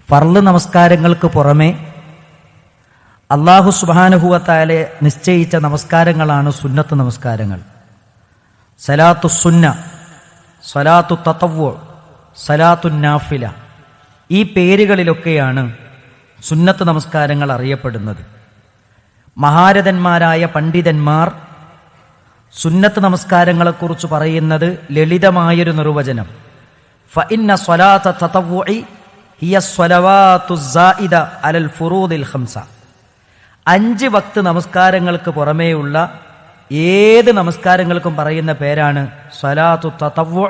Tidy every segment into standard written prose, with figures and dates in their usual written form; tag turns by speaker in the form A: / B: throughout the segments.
A: ഫർള് നമസ്കാരങ്ങൾക്ക് പുറമെ അല്ലാഹു സുബ്ഹാനഹു വ തആല നിശ്ചയിച്ച നമസ്കാരങ്ങളാണ് സുന്നത്ത് നമസ്കാരങ്ങൾ. സലാത്തു സുന്ന, സലാത്തു തതവ്വു, സലാത്തു നാഫില, ഈ പേരുകളിലൊക്കെയാണ് സുന്നത്ത് നമസ്കാരങ്ങൾ അറിയപ്പെടുന്നത്. മഹാരഥന്മാരായ പണ്ഡിതന്മാർ സുന്നത്ത് നമസ്കാരങ്ങളെക്കുറിച്ച് പറയുന്നത് ലളിതമായൊരു നിർവചനം. ഫഇന്ന സ്വലാത്ത തതവ്വുഇ ഹിയ സ്വലവാത്തു സായിദ അലൽ ഫുറൂദിൽ ഖംസ. 5 വക്ത് നമസ്കാരങ്ങൾക്ക് പുറമേയുള്ള ഏത് നമസ്കാരങ്ങൾക്കും പറയുന്ന പേരാണ് സ്വലാത്തു തതവ്വു,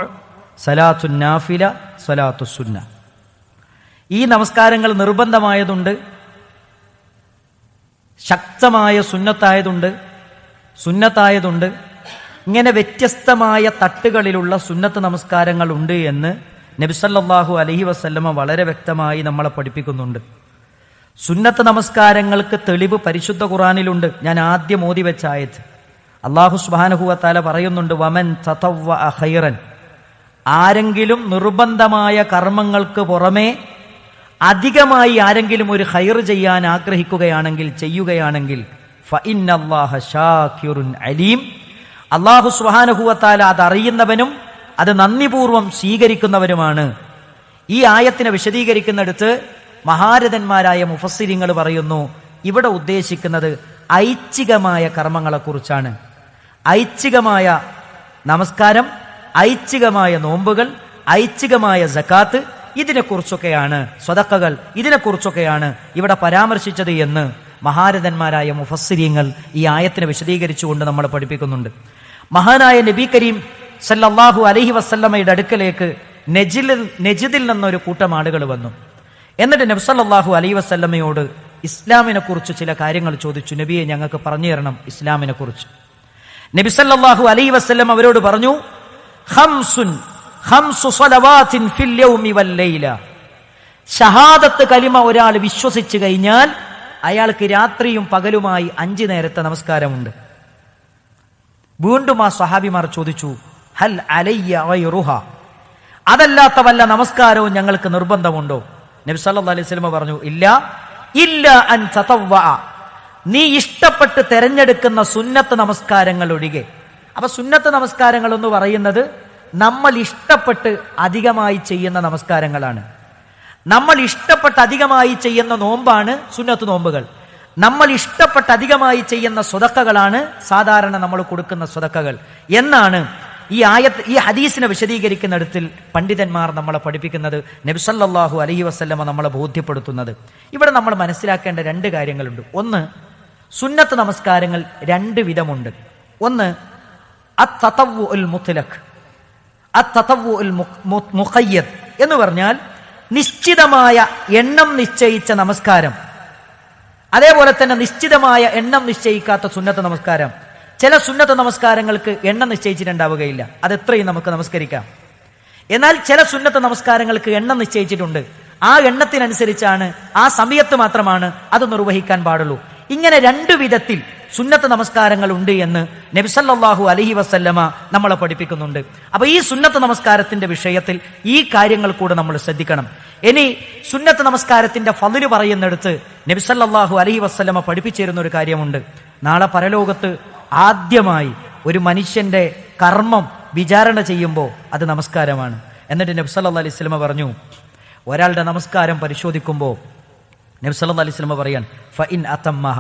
A: സലാത്തു നാഫില, സ്വലാത്തു സുന്ന. ഈ നമസ്കാരങ്ങൾ നിർബന്ധമായതുണ്ട്, ശക്തമായ സുന്നത്തായതുണ്ട്. ഇങ്ങനെ വ്യത്യസ്തമായ തട്ടുകളിലുള്ള സുന്നത്ത് നമസ്കാരങ്ങളുണ്ട് എന്ന് നബി സല്ലല്ലാഹു അലൈഹി വസല്ലമ വളരെ വ്യക്തമായി നമ്മളെ പഠിപ്പിക്കുന്നുണ്ട്. സുന്നത്ത് നമസ്കാരങ്ങൾക്ക് തെളിവ് പരിശുദ്ധ ഖുർആനിലുണ്ട്. ഞാൻ ആദ്യം ഓതി വെച്ച ആയത്ത് അല്ലാഹു സുബ്ഹാനഹു വ തആല പറയുന്നുണ്ട്, വമൻ തതവ്വഅ ഖൈറൻ, ആരെങ്കിലും നിർബന്ധമായ കർമ്മങ്ങൾക്ക് പുറമെ അധികമായി ആരെങ്കിലും ഒരു ഖൈർ ചെയ്യാൻ ചെയ്യുകയാണെങ്കിൽ ഫഇന്നല്ലാഹ ശാകിറുൻ അലീം, അല്ലാഹു സുബ്ഹാനഹു വ തആല അതറിയുന്നവനും അത് നന്ദിപൂർവം സ്വീകരിക്കുന്നവരുമാണ്. ഈ ആയത്തിനെ വിശദീകരിക്കുന്നിടത്ത് മഹാരഥന്മാരായ മുഫസ്സിരിങ്ങൾ പറയുന്നു, ഇവിടെ ഉദ്ദേശിക്കുന്നത് ഐച്ഛികമായ കർമ്മങ്ങളെക്കുറിച്ചാണ്. ഐച്ഛികമായ നമസ്കാരം, ഐച്ഛികമായ നോമ്പുകൾ, ഐച്ഛികമായ സകാത്ത്, ഇതിനെക്കുറിച്ചൊക്കെയാണ്, സ്വതക്കകൾ, ഇതിനെക്കുറിച്ചൊക്കെയാണ് ഇവിടെ പരാമർശിച്ചത് എന്ന് മഹാരഥന്മാരായ മുഫസ്സിരിങ്ങൾ ഈ ആയത്തിനെ വിശദീകരിച്ചുകൊണ്ട് നമ്മളെ പഠിപ്പിക്കുന്നുണ്ട്. മഹാനായ നബി കരീം സല്ലല്ലാഹു അലൈഹി വസല്ലമയുടെ അടുക്കലേക്ക് നജിദിൽ നിന്നൊരു കൂട്ടം ആളുകൾ വന്നു. എന്നിട്ട് നബി സല്ലല്ലാഹു അലൈഹി വസല്ലമയോട് ഇസ്ലാമിനെ കുറിച്ച് ചില കാര്യങ്ങൾ ചോദിച്ചു. നബിയെ, ഞങ്ങൾക്ക് പറഞ്ഞു തരണം ഇസ്ലാമിനെ കുറിച്ച്. നബി സല്ലല്ലാഹു അലൈഹി വസല്ലം അവരോട് പറഞ്ഞു, ഖംസു സ്വലവാത്തിൻ ഫിൽ യൗമി വൽ ലൈല. ഷഹാദത്ത് കലിമ ഒരാൾ വിശ്വസിച്ചു കഴിഞ്ഞാൽ അയാൾക്ക് രാത്രിയും പകലുമായി 5 നേരത്തെ നമസ്കാരമുണ്ട്. വീണ്ടും ആ സ്വഹാബിമാർ ചോദിച്ചു, ഹൽ അലയ്യ ഗൈറുഹ, അതല്ലാത്ത വല്ല നമസ്കാരവും ഞങ്ങൾക്ക് നിർബന്ധമുണ്ടോ? നബി സല്ലല്ലാഹു അലൈഹി വസല്ലം പറഞ്ഞു, ഇല്ല അൻ തതവ്വഅ, നീ ഇഷ്ടപ്പെട്ട് തെരഞ്ഞെടുക്കുന്ന സുന്നത്ത് നമസ്കാരങ്ങൾ ഒഴികെ. അപ്പൊ സുന്നത്ത് നമസ്കാരങ്ങൾ എന്ന് പറയുന്നത് നമ്മൾ ഇഷ്ടപ്പെട്ട് അധികമായി ചെയ്യുന്ന നമസ്കാരങ്ങളാണ്. നമ്മൾ ഇഷ്ടപ്പെട്ട് അധികമായി ചെയ്യുന്ന നോമ്പാണ് സുന്നത്ത് നോമ്പുകൾ. നമ്മൾ ഇഷ്ടപ്പെട്ട് അധികമായി ചെയ്യുന്ന സ്വതക്കകളാണ് സാധാരണ നമ്മൾ കൊടുക്കുന്ന സ്വതക്കകൾ എന്നാണ് ഈ ഹദീസിനെ വിശദീകരിക്കുന്നിടത്തിൽ പണ്ഡിതന്മാർ നമ്മളെ പഠിപ്പിക്കുന്നത്, നബി സല്ലല്ലാഹു അലൈഹി വസല്ലമ നമ്മളെ ബോധ്യപ്പെടുത്തുന്നത്. ഇവിടെ നമ്മൾ മനസ്സിലാക്കേണ്ട 2 കാര്യങ്ങളുണ്ട്. ഒന്ന്, സുന്നത്ത് നമസ്കാരങ്ങൾ 2 വിധമുണ്ട്. ഒന്ന് അത്തതവ്വുഉൽ മുത്ലഖ്, അത്തതവ്വുഉൽ മുഖയ്യദ് എന്ന് പറഞ്ഞാൽ നിശ്ചിതമായ എണ്ണം നിശ്ചയിച്ച നമസ്കാരം. അതേപോലെ തന്നെ നിശ്ചിതമായ എണ്ണം നിശ്ചയിക്കാത്ത സുന്നത്ത് നമസ്കാരം. ചില സുന്നത്ത് നമസ്കാരങ്ങൾക്ക് എണ്ണം നിശ്ചയിച്ചിട്ടുണ്ടാവുകയില്ല, അത് എത്രയും നമുക്ക് നമസ്കരിക്കാം. എന്നാൽ ചില സുന്നത്ത് നമസ്കാരങ്ങൾക്ക് എണ്ണം നിശ്ചയിച്ചിട്ടുണ്ട്, ആ എണ്ണത്തിനനുസരിച്ചാണ്, ആ സമയത്ത് മാത്രമാണ് അത് നിർവഹിക്കാൻ പാടുള്ളൂ. ഇങ്ങനെ 2 വിധത്തിൽ സുന്നത്ത് നമസ്കാരങ്ങൾ ഉണ്ട് എന്ന് നബി സല്ലല്ലാഹു അലൈഹി വസല്ലമ നമ്മളെ പഠിപ്പിക്കുന്നുണ്ട്. അപ്പൊ ഈ സുന്നത്ത് നമസ്കാരത്തിന്റെ വിഷയത്തിൽ ഈ കാര്യങ്ങൾ കൂടെ നമ്മൾ ശ്രദ്ധിക്കണം. ഇനി സുന്നത്ത് നമസ്കാരത്തിന്റെ ഫളില് പറയുന്നിടത്ത് നബി സല്ലല്ലാഹു അലൈഹി വസല്ലമ പഠിപ്പിച്ചിരുന്ന ഒരു കാര്യമുണ്ട്. നാളെ പരലോകത്ത് ആദ്യമായി ഒരു മനുഷ്യന്റെ കർമ്മം വിചാരണ ചെയ്യുമ്പോൾ അത് നമസ്കാരമാണ്. എന്നിട്ട് നബി സല്ലല്ലാഹു അലൈഹി വസല്ലമ പറഞ്ഞു, ഒരാളുടെ നമസ്കാരം പരിശോധിക്കുമ്പോൾ നബി സല്ലല്ലാഹു അലൈഹി വസല്ലമ പറയാൻ, ഫഇൻ അതമ്മഹ,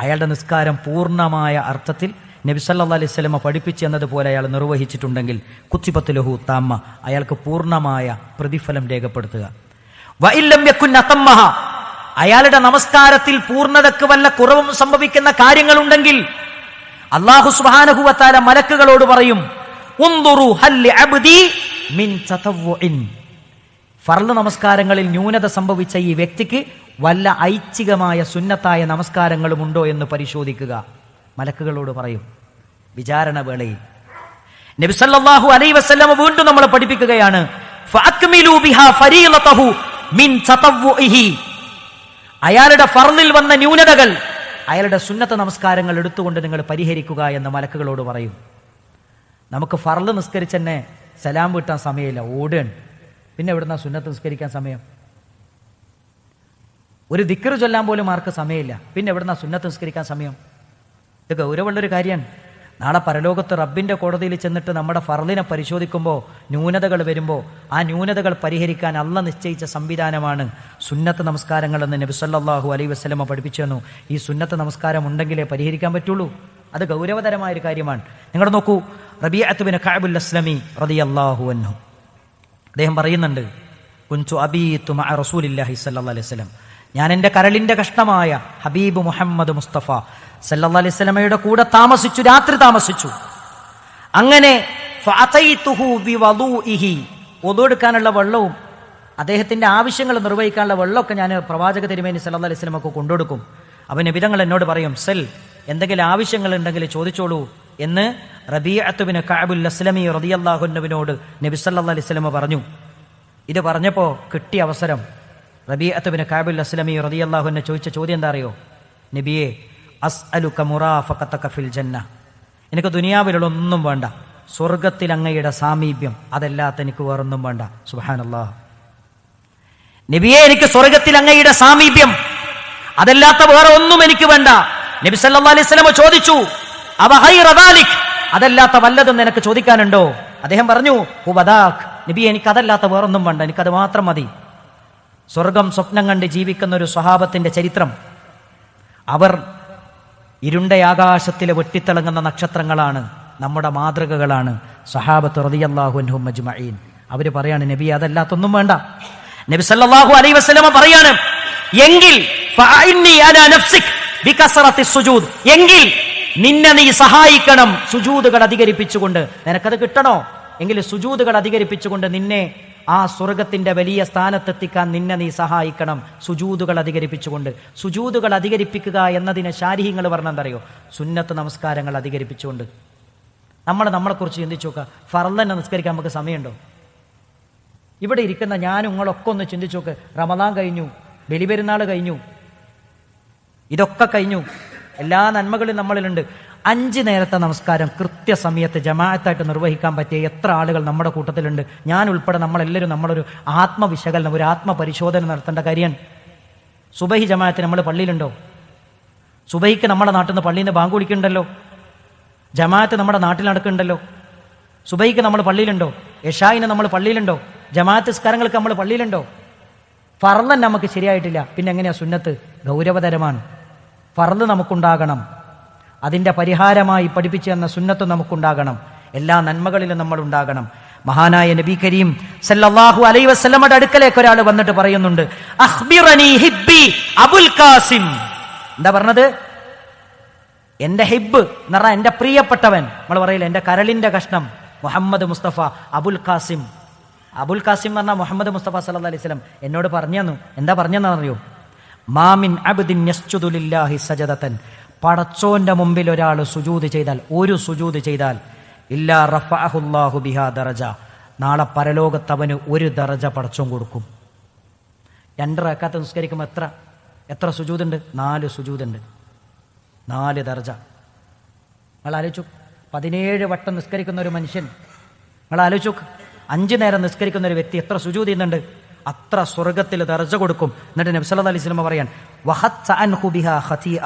A: അയാളുടെ നിസ്കാരം പൂർണ്ണമായ അർത്ഥത്തിൽ നബി സല്ലല്ലാഹു അലൈഹി വസല്ലമ പഠിപ്പിച്ചു എന്നതുപോലെ അയാൾ നിർവഹിച്ചിട്ടുണ്ടെങ്കിൽ കുത്തിബത്ത് ലഹു താമ്മ, അയാൾക്ക് പൂർണ്ണമായ പ്രതിഫലം രേഖപ്പെടുത്തുക. വഇൻ ലം യകുൻ അതമ്മഹ, അയാളുടെ നമസ്കാരത്തിൽ പൂർണ്ണതക്ക് വല്ല കുറവും സംഭവിക്കുന്ന കാര്യങ്ങളുണ്ടെങ്കിൽ അല്ലാഹു സുബ്ഹാനഹു വ തആല മലക്കുകളോട് പറയും, ഉൻദുറു ഹൽ അബ്ദി മിൻ തതവ്വുഇൻ, ഫർള് നമസ്കാരങ്ങളിൽ ന്യൂനത സംഭവിച്ച ഈ വ്യക്തിക്ക് വല്ല ഐച്ഛികമായ സുന്നത്തായ നമസ്കാരങ്ങളും ഉണ്ടോ എന്ന് പരിശോധിക്കുക. മലക്കുകളോട് പറയും വിചാരണ വേളയിൽ. നബി സല്ലല്ലാഹു അലൈഹി വസല്ലം വീണ്ടും നമ്മളെ പഠിപ്പിക്കുകയാണ്, ഫഅക്മിലു ബിഹാ ഫരീളതഹു മിൻ തതവ്വുഇഹി, അയാളുടെ ഫർളിൽ വന്ന ന്യൂനതകൾ അയാളുടെ സുന്നത്ത് നമസ്കാരങ്ങൾ എടുത്തുകൊണ്ട് നിങ്ങൾ പരിഹരിക്കുക എന്ന് മലക്കുകളോട് പറയും. നമുക്ക് ഫർള് നിസ്കരിച്ചെന്നെ സലാം വീട്ടാൻ സമയമില്ല, ഓടുകയാണ്. പിന്നെ എവിടുന്ന സുന്നത്ത് നിസ്കരിക്കാൻ സമയം? ഒരു ദിക്ർ ചൊല്ലാൻ പോലും ആർക്ക് സമയമില്ല. പിന്നെ എവിടുന്നാ സുന്നത്ത് നിസ്കരിക്കാൻ സമയം? ഇത് ഗൗരവമുള്ളൊരു കാര്യമാണ്. നാളെ പരലോകത്ത് റബ്ബിന്റെ കോടതിയിൽ ചെന്നിട്ട് നമ്മുടെ ഫർളിനെ പരിശോധിക്കുമ്പോൾ ന്യൂനതകൾ വരുമ്പോൾ ആ ന്യൂനതകൾ പരിഹരിക്കാൻ അള്ളാഹ് നിശ്ചയിച്ച സംവിധാനമാണ് സുന്നത്ത് നമസ്കാരങ്ങൾ എന്ന് നബി സല്ലല്ലാഹു അലൈഹി വസല്ലമ പഠിപ്പിച്ചു തന്നു. ഈ സുന്നത്ത് നമസ്കാരം ഉണ്ടെങ്കിലേ പരിഹരിക്കാൻ പറ്റുള്ളൂ. അത് ഗൗരവതരമായ ഒരു കാര്യമാണ്. നിങ്ങൾ നോക്കൂ, റബീഅത്ത് ബിൻ കഅബുൽ അസ്ലമി റളിയല്ലാഹു അൻഹു അദ്ദേഹം പറയുന്നുണ്ട്, കുൻതു അബീതു മഅ റസൂലില്ലാഹി സ്വല്ലല്ലാഹു അലൈഹി വസല്ലം, ഞാൻ എൻ്റെ കരളിന്റെ കഷ്ണമായ ഹബീബ് മുഹമ്മദ് മുസ്തഫ സല്ലല്ലാഹു അലൈഹി വസല്ലമയുടെ കൂടെ താമസിച്ചു, രാത്രി താമസിച്ചു. അങ്ങനെ ഫഅതൈതുഹു ബിവളൂഇഹി, wudu എടുക്കാനുള്ള വെള്ളവും അദ്ദേഹത്തിന്റെ ആവശ്യങ്ങൾ നിർവഹിക്കാനുള്ള വെള്ളമൊക്കെ ഞാൻ പ്രവാചക തിരുമേനി സല്ലല്ലാഹു അലൈഹി വസല്ലമക്ക് കൊണ്ടുകൊടുക്കും. അവൻ നബി തങ്ങൾ എന്നോട് പറയും, സെൽ എന്തെങ്കിലും ആവശ്യങ്ങൾ ഉണ്ടെങ്കിൽ ചോദിച്ചോളൂ എന്ന് റബീഅത്ത് ബിൻ കഅബുൽ അസ്ലമി റളിയല്ലാഹു അൻഹുവിനോട് നബി സല്ലല്ലാഹു അലൈഹി വസല്ലമ പറഞ്ഞു. ഇത് പറഞ്ഞപ്പോൾ കിട്ടിയ അവസരം റബീഅത്ത് ബിൻ കഅബുൽ അസ്ലമി റളിയല്ലാഹു അൻഹു ചോദിച്ച ചോദ്യം എന്താ അറിയോ? നബിയെ, അസ്അലുക മുറാഫഖതക ഫിൽ ജന്ന, എനിക്ക് ദുനിയാവിലുള്ള ഒന്നും വേണ്ട, സ്വർഗത്തിൽ അങ്ങയുടെ സാമീപ്യം, അതല്ലാത്ത എനിക്ക് വേറൊന്നും വേണ്ട. സുബ്ഹാനല്ലാഹ്. നബിയെ, എനിക്ക് സ്വർഗത്തിൽ അങ്ങയുടെ സാമീപ്യം, അതല്ലാത്ത വേറെ ഒന്നും എനിക്ക് വേണ്ട. നബി സല്ലല്ലാഹു അലൈഹി വസല്ലം ചോദിച്ചു, അവ ഖൈറ ദാലിക്, അതല്ലാത്ത വല്ലതും നിനക്ക് ചോദിക്കാനുണ്ടോ? അദ്ദേഹം പറഞ്ഞു, ഹുവദാക്, നബി എനിക്ക് അതല്ലാത്ത വേറൊന്നും വേണ്ട, എനിക്കത് മാത്രം മതി. സ്വർഗം സ്വപ്നം കണ്ട് ജീവിക്കുന്ന ഒരു സ്വഹാബത്തിന്റെ ചരിത്രം. അവർ ഇരുണ്ട ആകാശത്തിലെ വെട്ടിത്തിളങ്ങുന്ന നക്ഷത്രങ്ങളാണ്, നമ്മുടെ മാതൃകകളാണ്. സഹാബത്ത് റളിയല്ലാഹു അൻഹും അജ്മഈൻ അവര് പറയാണ്, നബി അതല്ലാത്തൊന്നും വേണ്ട. നബി സല്ലല്ലാഹു അലൈഹി വസല്ലം പറയാണ്, എങ്കിൽ ഫഅഇന്നി അലാ നഫ്സിക് ബികസറത്തി സുജൂദ്, എങ്കിൽ നിന്നെ നീ സഹായിക്കണം സുജൂദുകൾ അധികരിപ്പിച്ചുകൊണ്ട്. നിനക്കത് കിട്ടണോ എങ്കിൽ സുജൂദുകൾ അധികരിപ്പിച്ചുകൊണ്ട് നിന്നെ ആ സ്വർഗത്തിന്റെ വലിയ സ്ഥാനത്തെത്തിക്കാൻ നിന്നെ നീ സഹായിക്കണം, സുജൂദുകൾ അധികരിപ്പിച്ചുകൊണ്ട്. സുജൂദുകൾ അധികരിപ്പിക്കുക എന്നതിന് ശാരീഹ്യങ്ങൾ പറഞ്ഞാൽ എന്തറിയോ? സുന്നത്ത് നമസ്കാരങ്ങൾ അധികരിപ്പിച്ചുകൊണ്ട്. നമ്മളെക്കുറിച്ച് ചിന്തിച്ചു നോക്കുക. ഫർള് തന്നെ നിസ്കരിക്കാൻ നമുക്ക് സമയമുണ്ടോ? ഇവിടെ ഇരിക്കുന്ന ഞാനും നിങ്ങളൊക്കെ ഒന്ന് ചിന്തിച്ചു നോക്ക്. റമദാൻ കഴിഞ്ഞു, ബലിപെരുന്നാൾ കഴിഞ്ഞു, ഇതൊക്കെ കഴിഞ്ഞു, എല്ലാ നന്മകളും നമ്മളിലുണ്ട്. 5 നേരത്തെ നമസ്കാരം കൃത്യസമയത്ത് ജമാഅത്തായിട്ട് നിർവഹിക്കാൻ പറ്റിയ എത്ര ആളുകൾ നമ്മുടെ കൂട്ടത്തിലുണ്ട്? ഞാൻ ഉൾപ്പെടെ നമ്മളെല്ലാവരും നമ്മളൊരു ആത്മവിശകലനം, ഒരു ആത്മപരിശോധന നടത്തേണ്ട കാര്യമാണ്. സുബഹി ജമാഅത്തിന് നമ്മൾ പള്ളിയിലുണ്ടോ? സുബഹിക്ക് നമ്മുടെ നാട്ടിൽ നിന്ന് പള്ളിയിൽ നിന്ന് ബാങ്ക് വിളിക്കുന്നുണ്ടല്ലോ. ജമാഅത്ത് നമ്മുടെ നാട്ടിൽ നടക്കുന്നുണ്ടല്ലോ. സുബഹിക്ക് നമ്മൾ പള്ളിയിലുണ്ടോ? ഇശാഇന് നമ്മൾ പള്ളിയിലുണ്ടോ? ജമാഅത്ത് നിസ്കാരങ്ങൾക്ക് നമ്മൾ പള്ളിയിലുണ്ടോ? ഫർള് നമുക്ക് ശരിയായിട്ടില്ല, പിന്നെ എങ്ങനെയാ സുന്നത്ത്? ഗൗരവതരമാണ്. ഫർള് നമുക്കുണ്ടാകണം, അതിന്റെ പരിഹാരമായി പഠിപ്പിച്ചു തന്ന സുന്നത്ത് നമുക്കുണ്ടാകണം, എല്ലാ നന്മകളിലും നമ്മൾ ഉണ്ടാകണം. മഹാനായ നബി കരീം സല്ലല്ലാഹു അലൈഹി വസല്ലമയുടെ അടുക്കലേക്ക് ഒരാൾ വന്നിട്ട് പറയുന്നുണ്ട്, അഖ്ബിറനി ഹിബ്ബി അബുൽ ഖാസിം. എന്താ പറഞ്ഞത്? എന്റെ ഹിബ്ബ് എന്ന് പറഞ്ഞാൽ എന്റെ പ്രിയപ്പെട്ടവൻ, നമ്മൾ പറയില്ല എന്റെ കരളിന്റെ കഷ്ണം, മുഹമ്മദ് മുസ്തഫ അബുൽ ഖാസിം. അബുൽ ഖാസിം എന്ന് പറഞ്ഞാൽ മുഹമ്മദ് മുസ്തഫ സല്ലല്ലാഹു അലൈഹി വസല്ലം എന്നോട് പറഞ്ഞു തന്നു. എന്താ പറഞ്ഞെന്നറിയോ? മാമിൻ അബ്ദിൻ യസ്ജുദു ലില്ലാഹി സജദതൻ, പടച്ചോന്റെ മുമ്പിൽ ഒരാൾ സുജൂദ് ചെയ്താൽ, ഒരു സുജൂദ് ചെയ്താൽ, ഇല്ലാ റഫഅഹുല്ലാഹു ബിഹാ ദറജ, നാളെ പരലോകത്ത് അവന് ഒരു ദറജ പടച്ചോൻ കൊടുക്കും. 2 റക്അത്ത് നിസ്കരിക്കുമ്പോൾ എത്ര സുജൂദുണ്ട്? 4 സുജൂദുണ്ട്, 4 ദറജ. നിങ്ങൾ ആലോചിച്ചു, 17 വട്ടം നിസ്കരിക്കുന്ന ഒരു മനുഷ്യൻ, നിങ്ങൾ ആലോചിച്ചു, 5 നേരം നിസ്കരിക്കുന്ന ഒരു വ്യക്തി എത്ര സുജൂദ് ചെയ്യുന്നുണ്ട്? അത്ര സ്വർഗത്തിൽ ദർജ കൊടുക്കും. എന്നിട്ട് നബി സല്ലല്ലാഹു അലൈഹി വസല്ലം പറയാൻ, വഹത്ത അൻഹു ബിഹാ ഖതീഅ,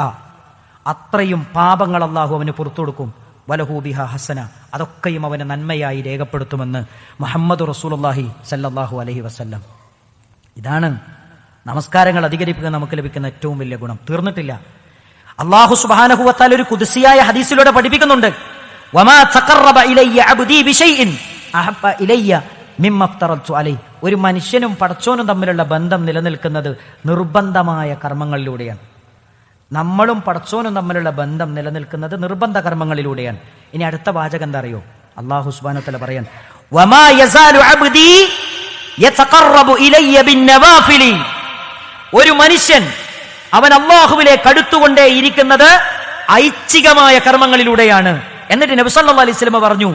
A: അത്രയും പാപങ്ങൾ അല്ലാഹു അവന് പുറത്തു കൊടുക്കും. വലഹു ബിഹാ ഹസന, അതൊക്കെയും അവന് നന്മയായി രേഖപ്പെടുത്തുമെന്ന് മുഹമ്മദ് റസൂലുള്ളാഹി സല്ലല്ലാഹു അലൈഹി വസല്ലം. ഇതാണ് നമസ്കാരങ്ങൾ അധികരിപ്പിക്കാൻ നമുക്ക് ലഭിക്കുന്ന ഏറ്റവും വലിയ ഗുണം. തീർന്നിട്ടില്ല. അല്ലാഹു സുബ്ഹാനഹു വ തആല ഒരു ഖുദ്സിയായ ഹദീസിലൂടെ പഠിപ്പിക്കുന്നുണ്ട്, വമാ തഖറബ ഇലയ്യ അബ്ദി ബിശൈഇൻ അഹബ്ബ ഇലയ്യ മിമ്മ അഫ്തറത്തു അലൈഹി. ഒരു മനുഷ്യനും പടച്ചോനും തമ്മിലുള്ള ബന്ധം നിലനിൽക്കുന്നത് നിർബന്ധമായ കർമ്മങ്ങളിലൂടെയാണ്. നമ്മളും പടച്ചോനും തമ്മിലുള്ള ബന്ധം നിലനിൽക്കുന്നത് നിർബന്ധ കർമ്മങ്ങളിലൂടെയാണ്. ഇനി അടുത്ത വാചകം എന്താ അറിയോ? അല്ലാഹു സുബ്ഹാനഹു വ തആല പറയാൻ, വമാ യസാലു അബ്ദി യതഖറബു ഇലയ്യ ബിന്നവാഫിലി. ഒരു മനുഷ്യൻ അവൻ അല്ലാഹുവിലേക്ക് അടുത്തുകൊണ്ടേ ഇരിക്കുന്നത് ഐച്ഛികമായ കർമ്മങ്ങളിലൂടെയാണ്. എന്നിട്ട് നബി സല്ലല്ലാഹു അലൈഹി വസല്ലം പറഞ്ഞു,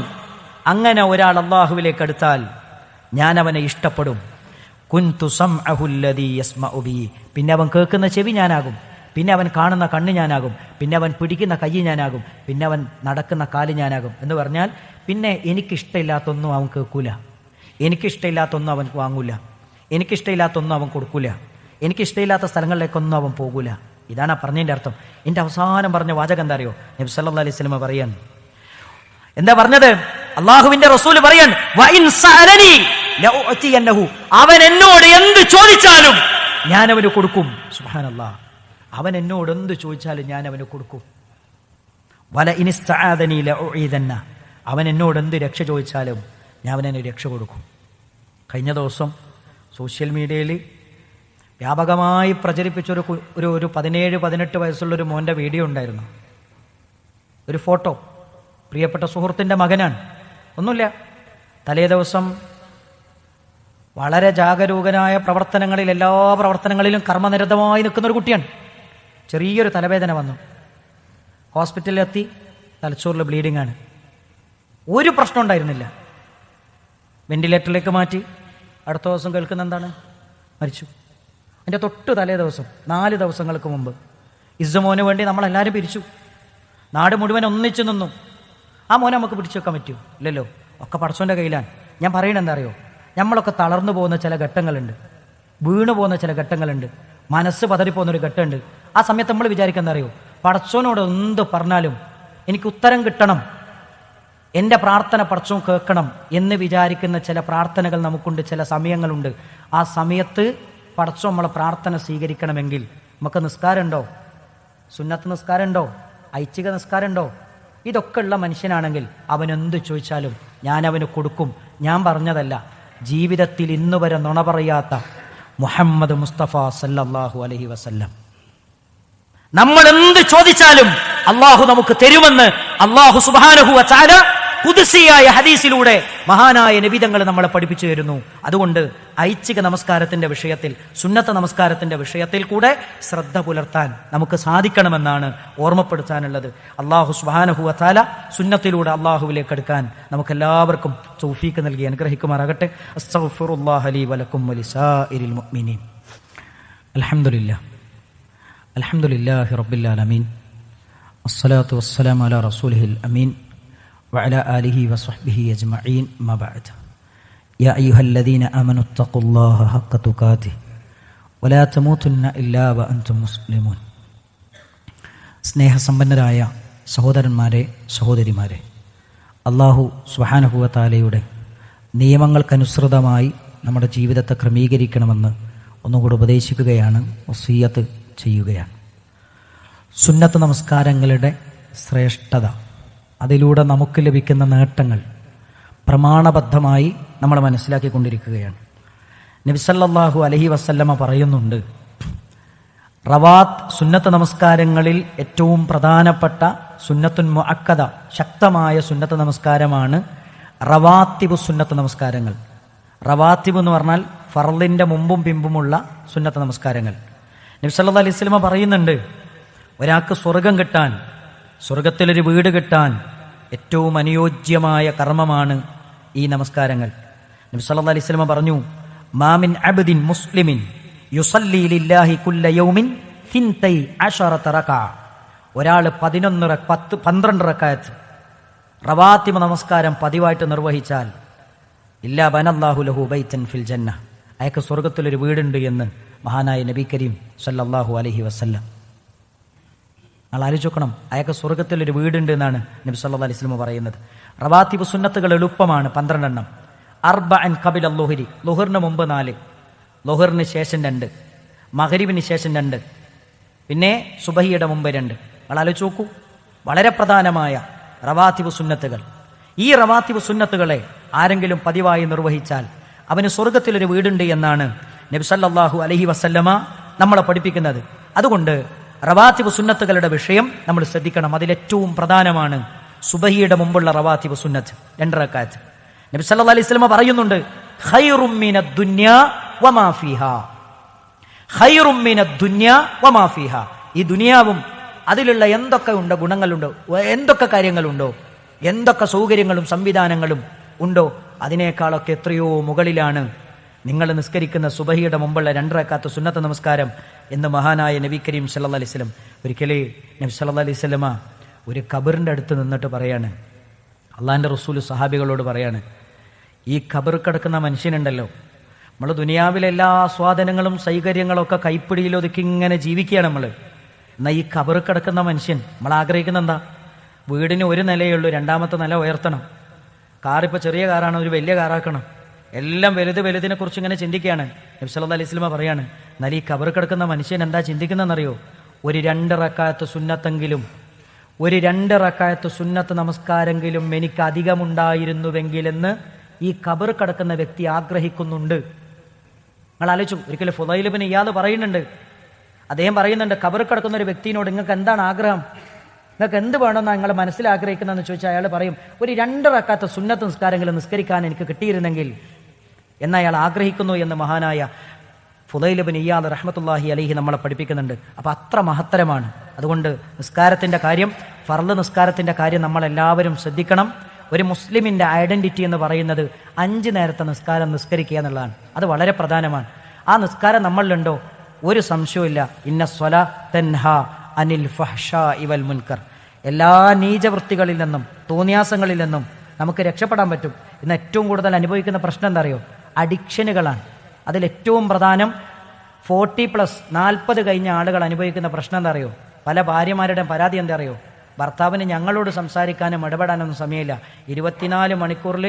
A: അങ്ങനെ ഒരാൾ അല്ലാഹുവിലേക്ക് അടുത്താൽ ഞാൻ അവനെ ഇഷ്ടപ്പെടും. കുൻതു സംഅഹു അല്ലദീ യസ്മഉ ബി, പിന്നെ അവൻ കേൾക്കുന്ന ചെവി ഞാനാകും, പിന്നെ അവൻ കാണുന്ന കണ്ണ് ഞാനാകും, പിന്നെ അവൻ പിടിക്കുന്ന കൈ ഞാനാകും, പിന്നെ അവൻ നടക്കുന്ന കാല് ഞാനാകും. എന്ന് പറഞ്ഞാൽ പിന്നെ എനിക്കിഷ്ടമില്ലാത്തൊന്നും അവൻ കേൾക്കൂല, എനിക്കിഷ്ടമില്ലാത്തൊന്നും അവൻ വാങ്ങൂല, എനിക്കിഷ്ടമില്ലാത്തൊന്നും അവൻ കൊടുക്കൂല. എനിക്കിഷ്ടമില്ലാത്ത സ്ഥലങ്ങളിലേക്കൊന്നും അവൻ പോകൂല. ഇതാണ് പറഞ്ഞതിൻ്റെ അർത്ഥം. എൻ്റെ അവസാനം പറഞ്ഞ വാചകം എന്താ അറിയോ? നബി സല്ലല്ലാഹു അലൈഹി വസല്ലം പറയാൻ എന്താ പറഞ്ഞത്? അള്ളാഹുവിന്റെ റസൂല് പറയാൻ, അവൻ എന്നോട് എന്ത് ചോദിച്ചാലും ഞാൻ അവന് കൊടുക്കും. സുബ്ഹാനല്ലാഹ്, അവൻ എന്നോട് എന്ത് ചോദിച്ചാലും ഞാൻ അവന് കൊടുക്കും. വല ഇനിസ്തആദനി ലഉഈദന്ന, അവൻ എന്നോട് എന്ത് രക്ഷ ചോദിച്ചാലും ഞാൻ അവനെ രക്ഷ കൊടുക്കും. കഴിഞ്ഞ ദിവസം സോഷ്യൽ മീഡിയയിൽ വ്യാപകമായി പ്രചരിപ്പിച്ചൊരു 17-18 വയസ്സുള്ളൊരു മോൻ്റെ വീഡിയോ ഉണ്ടായിരുന്നു. ഒരു ഫോട്ടോ, പ്രിയപ്പെട്ട സുഹൃത്തിൻ്റെ മകനാണ്, ഒന്നുമില്ല. തലേ ദിവസം വളരെ ജാഗരൂകനായ പ്രവർത്തനങ്ങളിൽ, എല്ലാ പ്രവർത്തനങ്ങളിലും കർമ്മനിരതമായി നിൽക്കുന്നൊരു കുട്ടിയാണ്. ചെറിയൊരു തലവേദന വന്നു, ഹോസ്പിറ്റലിലെത്തി, തലച്ചോറിൽ ബ്ലീഡിംഗ് ആണ്. ഒരു പ്രശ്നം ഉണ്ടായിരുന്നില്ല. വെന്റിലേറ്ററിലേക്ക് മാറ്റി. അടുത്ത ദിവസം കേൾക്കുന്ന എന്താണ്? മരിച്ചു. എൻ്റെ തൊട്ട് തലേ ദിവസം 4 ദിവസങ്ങൾക്ക് മുമ്പ് ഇസ്മോന് വേണ്ടി നമ്മളെല്ലാവരും പിരിച്ചു. നാട് മുഴുവൻ ഒന്നിച്ചു നിന്നു. ആ മോനെ നമുക്ക് പിടിച്ചു വെക്കാൻ പറ്റുമോ? ഇല്ലല്ലോ. ഒക്കെ പടച്ചോൻ്റെ കയ്യിലാണ്. ഞാൻ പറയണത് എന്താ അറിയോ? നമ്മളൊക്കെ തളർന്നു പോകുന്ന ചില ഘട്ടങ്ങളുണ്ട്, വീണു പോകുന്ന ചില ഘട്ടങ്ങളുണ്ട്, മനസ്സ് പതറിപ്പോകുന്നൊരു ഘട്ടമുണ്ട്. ആ സമയത്ത് നമ്മൾ വിചാരിക്കുന്ന അറിയോ? പടച്ചോനോട് എന്ത് പറഞ്ഞാലും എനിക്ക് ഉത്തരം കിട്ടണം, എൻ്റെ പ്രാർത്ഥന പടച്ചോൻ കേൾക്കണം എന്ന് വിചാരിക്കുന്ന ചില പ്രാർത്ഥനകൾ നമുക്കുണ്ട്, ചില സമയങ്ങളുണ്ട്. ആ സമയത്ത് പടച്ചോൻ നമ്മളെ പ്രാർത്ഥന സ്വീകരിക്കണമെങ്കിൽ നമുക്ക് നിസ്കാരമുണ്ടോ? സുന്നത്ത് നിസ്കാരമുണ്ടോ? ഐച്ഛിക നിസ്കാരമുണ്ടോ? ഇതൊക്കെ ഉള്ള മനുഷ്യനാണെങ്കിൽ അവനെന്ത് ചോദിച്ചാലും ഞാൻ അവന് കൊടുക്കും. ഞാൻ പറഞ്ഞതല്ല, ജീവിതത്തിൽ ഇന്ന് വരെ നുണ പറയാത്ത മുഹമ്മദ് മുസ്തഫ സല്ലല്ലാഹു അലൈഹി വസല്ലം. നമ്മൾ എന്ത് ചോദിച്ചാലും അള്ളാഹു നമുക്ക് തരുമെന്ന് അള്ളാഹു സുബ്ഹാനഹു വ തആല ഖുദ്സിയായ ഹദീസിലൂടെ മഹാനായ നബിതങ്ങൾ നമ്മളെ പഠിപ്പിച്ചു തരുന്നു. അതുകൊണ്ട് ഐച്ഛിക നമസ്കാരത്തിന്റെ വിഷയത്തിൽ, സുന്നത്ത നമസ്കാരത്തിന്റെ വിഷയത്തിൽ കൂടെ ശ്രദ്ധ പുലർത്താൻ നമുക്ക് സാധിക്കണമെന്നാണ് ഓർമ്മപ്പെടുത്താനുള്ളത്. അള്ളാഹു സുബ്ഹാനഹു വ തആല സുന്നത്തിലൂടെ അള്ളാഹുവിലേക്ക് അടുക്കാൻ നമുക്കെല്ലാവർക്കും തൗഫീഖ് നൽകി അനുഗ്രഹിക്കുമാറാകട്ടെ. അസ്തഗ്ഫിറുല്ലാഹ ലീ വലക്കും വലിസാഇരിൽ മുഅ്മിനീൻ. അൽഹംദുലില്ലാഹ് അൽഹംദുലില്ലാഹി റബ്ബിൽ ആലമീൻ. അസ്സലാത്തു വസ്സലാമു അലാ റസൂലിഹിൽ അമീൻ വഅലാ ആലിഹി വസ്വഹ്ബിഹി അജ്മഈൻ. മാ ബഅദ്. യാ അയ്യുഹല്ലദീന ആമനു തഖുല്ലാഹ ഹഖ്ക തുഖാതിഹി വലാ തമൂതുന്ന ഇല്ലാ വഅൻതും മുസ്ലിമൂൻ. സ്നേഹസമ്പന്നരായ സഹോദരന്മാരെ, സഹോദരിമാരെ, അല്ലാഹു സുബ്ഹാനഹു വ തആലയുടെ നിയമങ്ങൾക്കനുസൃതമായി നമ്മുടെ ജീവിതത്തെ ക്രമീകരിക്കണമെന്ന് ഒന്നുകൂടി ഉപദേശിക്കുകയാണ്, വസിയ്യത്ത് ചെയ്യുകയാണ്. സുന്നത്ത് നമസ്കാരങ്ങളുടെ ശ്രേഷ്ഠത, അതിലൂടെ നമുക്ക് ലഭിക്കുന്ന നേട്ടങ്ങൾ പ്രമാണബദ്ധമായി നമ്മൾ മനസ്സിലാക്കിക്കൊണ്ടിരിക്കുകയാണ്. നബി സല്ലല്ലാഹു അലൈഹി വസല്ലമ പറയുന്നുണ്ട്, റവാത്ത് സുന്നത്ത് നമസ്കാരങ്ങളിൽ ഏറ്റവും പ്രധാനപ്പെട്ട സുന്നത്തുൻ മുഅക്കദ, ശക്തമായ സുന്നത്ത് നമസ്കാരമാണ് റവാത്തിബ് സുന്നത്ത് നമസ്കാരങ്ങൾ. റവാത്തിബ് എന്ന് പറഞ്ഞാൽ ഫർളിന്റെ മുമ്പും പിമ്പുമുള്ള സുന്നത്ത് നമസ്കാരങ്ങൾ. നബി സല്ലല്ലാഹു അലൈഹി വസല്ലമ പറയുന്നുണ്ട്, ഒരാൾക്ക് സ്വർഗം കിട്ടാൻ, സ്വർഗത്തിലൊരു വീട് കിട്ടാൻ ഏറ്റവും അനുയോജ്യമായ കർമ്മമാണ് ഈ നമസ്കാരങ്ങൾ. നബി സല്ലല്ലാഹു അലൈഹി വസല്ലമ പറഞ്ഞു, മാമിൻ അബ്ദിൻ മുസ്ലിമിൻ യുസല്ലി ലില്ലാഹി കുല്ല യൗമിൻ 12 റകഅ. ഒരാൾ 12 റകഅത്ത് റവാത്തിബ് നമസ്കാരം പതിവായിട്ട് നിർവഹിച്ചാൽ ഇല്ലാ ബനല്ലാഹു ലഹു ബൈതൻ ഫിൽ ജന്ന, അയാൾക്ക് സ്വർഗത്തിലൊരു വീടുണ്ട് എന്ന് മഹാനായ നബി കരീം സല്ലല്ലാഹു അലൈഹി വസല്ലം. നിങ്ങൾ ആലോചിക്കണം, അയാൾക്ക് സ്വർഗത്തിലൊരു വീടുണ്ട് എന്നാണ് നബി സല്ലല്ലാഹു അലൈഹി വസല്ലം പറയുന്നത്. റവാത്തിബ് സുന്നത്തുകൾ എളുപ്പമാണ്, 12 എണ്ണം. അർബഅൻ ഖബില ളുഹരി, ളുഹറിന് മുമ്പ് 4, ളുഹറിന് ശേഷം 2, മഗ്രിബിന് ശേഷം 2, പിന്നെ സുബഹിയുടെ മുമ്പ് 2. നിങ്ങൾ ആലോചിച്ച് നോക്കൂ, വളരെ പ്രധാനമായ റവാത്തിബ് സുന്നത്തുകൾ. ഈ റവാത്തിബ് സുന്നത്തുകളെ ആരെങ്കിലും പതിവായി നിർവഹിച്ചാൽ അവന് സ്വർഗത്തിലൊരു വീടുണ്ട് എന്നാണ് നബി സല്ലല്ലാഹു അലൈഹി വസല്ലമ നമ്മളെ പഠിപ്പിക്കുന്നത്. അതുകൊണ്ട് റവാത്തിബ് സുന്നത്തുകളുടെ വിഷയം നമ്മൾ ശ്രദ്ധിക്കണം. അതിലേറ്റവും പ്രധാനമാണ് സുബഹിയുടെ മുമ്പുള്ള റവാത്തിബ് സുന്നത്ത് 2 റകഅത്ത്. നബി സല്ലല്ലാഹു അലൈഹി വസല്ലമ പറയുന്നുണ്ട്, ഖൈറും മിനദ് ദുനിയാ വമാ ഫീഹാ, ഖൈറും മിനദ് ദുനിയാ വമാ ഫീഹാ. ഈ ദുനിയാവും അതിലുള്ള എന്തൊക്കെ ഉണ്ടോ, ഗുണങ്ങളുണ്ടോ, എന്തൊക്കെ കാര്യങ്ങളുണ്ടോ, എന്തൊക്കെ സൗകര്യങ്ങളും സംവിധാനങ്ങളും ഉണ്ടോ, അതിനേക്കാളൊക്കെ എത്രയോ മുകളിലാണ് നിങ്ങൾ നിസ്കരിക്കുന്ന സുബഹിയുടെ മുമ്പുള്ള 2 റകഅത്ത് സുന്നത്ത് നമസ്കാരം എന്ന് മഹാനായ നബി കരീം സല്ലല്ലാഹു അലൈഹി വസല്ലം. ഒരിക്കലേ നബി സല്ലല്ലാഹു അലൈഹി വസല്ലമ ഒരു ഖബറിൻ്റെ അടുത്ത് നിന്നിട്ട് പറയാണ്, അള്ളാഹിൻ്റെ റസൂൽ സഹാബികളോട് പറയാണ്, ഈ ഖബർ കിടക്കുന്ന മനുഷ്യനുണ്ടല്ലോ, നമ്മൾ ദുനിയാവിലെ എല്ലാ ആസ്വാദനങ്ങളും സൗകര്യങ്ങളും ഒക്കെ കൈപ്പിടിയിൽ ഒതുക്കി ഇങ്ങനെ ജീവിക്കുകയാണ് നമ്മൾ. എന്നാൽ ഈ ഖബറിൽ കിടക്കുന്ന മനുഷ്യൻ നമ്മൾ ആഗ്രഹിക്കുന്ന എന്താ? വീടിന് ഒരു നിലയേ ഉള്ളൂ, രണ്ടാമത്തെ നില ഉയർത്തണം. കാറിപ്പോൾ ചെറിയ കാറാണ്, ഒരു വലിയ കാറാക്കണം. എല്ലാം വലുതിനെ കുറിച്ച് ഇങ്ങനെ ചിന്തിക്കുകയാണ്. നബി സല്ലല്ലാഹു അലൈഹി വസല്ലം പറയാണ്, എന്നാൽ ഈ ഖബറിൽ കിടക്കുന്ന മനുഷ്യൻ എന്താ ചിന്തിക്കുന്നതെന്നറിയോ? ഒരു 2 റക്അത്ത് സുന്നത്തെങ്കിലും, ഒരു 2 റക്അത്ത് സുന്നത്ത് നമസ്കാരെങ്കിലും എനിക്ക് അധികമുണ്ടായിരുന്നുവെങ്കിലെന്ന് ഈ ഖബർ കിടക്കുന്ന വ്യക്തി ആഗ്രഹിക്കുന്നുണ്ട്. നിങ്ങൾ ആലോചിച്ചു, ഒരിക്കലും ഫുദൈൽ ഇബ്നു ഇയാദ് പറയുന്നുണ്ട്, അദ്ദേഹം പറയുന്നുണ്ട്, ഖബർ കിടക്കുന്ന ഒരു വ്യക്തിയോട് നിങ്ങൾക്ക് എന്താണ് ആഗ്രഹം, നിങ്ങൾക്ക് എന്ത് വേണമെന്നാണ് നിങ്ങൾ മനസ്സിൽ ആഗ്രഹിക്കുന്നതെന്ന് ചോദിച്ചാൽ അയാൾ പറയും, ഒരു 2 റക്അത്ത് സുന്നത്ത് നിസ്കാരങ്ങളും നിസ്കരിക്കാൻ എനിക്ക് കിട്ടിയിരുന്നെങ്കിൽ എന്ന് അയാൾ ആഗ്രഹിക്കുന്നു എന്ന് മഹാനായ ഫുദൈൽ ഇബ്നു ഇയാദ് റഹ്മത്തുള്ളാഹി അലൈഹി നമ്മളെ പഠിപ്പിക്കുന്നുണ്ട്. അപ്പം അത്ര മഹത്തരമാണ്. അതുകൊണ്ട് നിസ്കാരത്തിൻ്റെ കാര്യം, ഫർള് നിസ്കാരത്തിൻ്റെ കാര്യം നമ്മളെല്ലാവരും ശ്രദ്ധിക്കണം. ഒരു മുസ്ലിമിൻ്റെ ഐഡന്റിറ്റി എന്ന് പറയുന്നത് 5 നേരത്തെ നിസ്കാരം നിസ്കരിക്കുക എന്നുള്ളതാണ്. അത് വളരെ പ്രധാനമാണ്. ആ നിസ്കാരം നമ്മളിലുണ്ടോ? ഒരു സംശയമില്ല. ഇന്ന സ്വലാത്ത തൻഹാ അനിൽ ഫഹ്ശാഇ വൽ മുൻകർ. എല്ലാ നീചവൃത്തികളിൽ നിന്നും തോന്നിയാസങ്ങളിൽ നിന്നും നമുക്ക് രക്ഷപ്പെടാൻ പറ്റും. ഇന്ന് ഏറ്റവും കൂടുതൽ അനുഭവിക്കുന്ന പ്രശ്നം എന്താ അറിയോ? അഡിക്ഷനുകളാണ്. അതിലേറ്റവും പ്രധാനം 40+ 40 കഴിഞ്ഞ ആളുകൾ അനുഭവിക്കുന്ന പ്രശ്നം എന്താ അറിയോ? പല ഭാര്യമാരുടെയും പരാതി എന്താ അറിയോ? ഭർത്താവിന് ഞങ്ങളോട് സംസാരിക്കാനും ഇടപെടാനൊന്നും സമയമില്ല. 24 മണിക്കൂറിൽ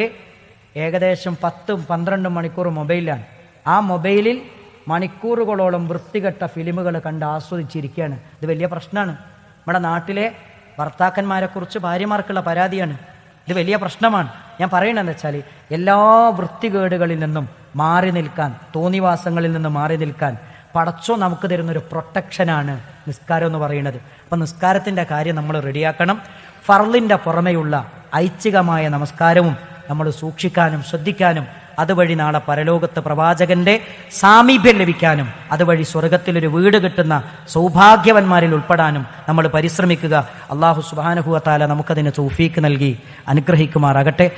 A: ഏകദേശം 10-12 മണിക്കൂർ മൊബൈലിലാണ്. ആ മൊബൈലിൽ മണിക്കൂറുകളോളം വൃത്തികെട്ട ഫിലിമുകൾ കണ്ട് ആസ്വദിച്ചിരിക്കുകയാണ്. ഇത് വലിയ പ്രശ്നമാണ്. നമ്മുടെ നാട്ടിലെ ഭർത്താക്കന്മാരെക്കുറിച്ച് ഭാര്യമാർക്കുള്ള പരാതിയാണ്. ഇത് വലിയ പ്രശ്നമാണ്. ഞാൻ പറയണെന്ന് വെച്ചാൽ എല്ലാ വൃത്തികേടുകളിൽ നിന്നും മാറി നിൽക്കാൻ, തോന്നിവാസങ്ങളിൽ നിന്ന് മാറി നിൽക്കാൻ പടച്ചോ നമുക്ക് തരുന്നൊരു പ്രൊട്ടക്ഷനാണ് നിസ്കാരം എന്ന് പറയുന്നത്. അപ്പം നിസ്കാരത്തിൻ്റെ കാര്യം നമ്മൾ റെഡിയാക്കണം. ഫർളിൻ്റെ പുറമെയുള്ള ഐച്ഛികമായ നമസ്കാരവും നമ്മൾ സൂക്ഷിക്കാനും ശ്രദ്ധിക്കാനും അതുവഴി നാളെ പരലോകത്ത് പ്രവാചകന്റെ സാമീപ്യം ലഭിക്കാനും അതുവഴി സ്വർഗത്തിലൊരു വീട് കിട്ടുന്ന സൗഭാഗ്യവന്മാരിൽ ഉൾപ്പെടാനും നമ്മൾ പരിശ്രമിക്കുക. അല്ലാഹു സുബ്ഹാനഹു വ തആല നമുക്കതിന് തൗഫീക്ക് നൽകി അനുഗ്രഹിക്കുമാറാകട്ടെ.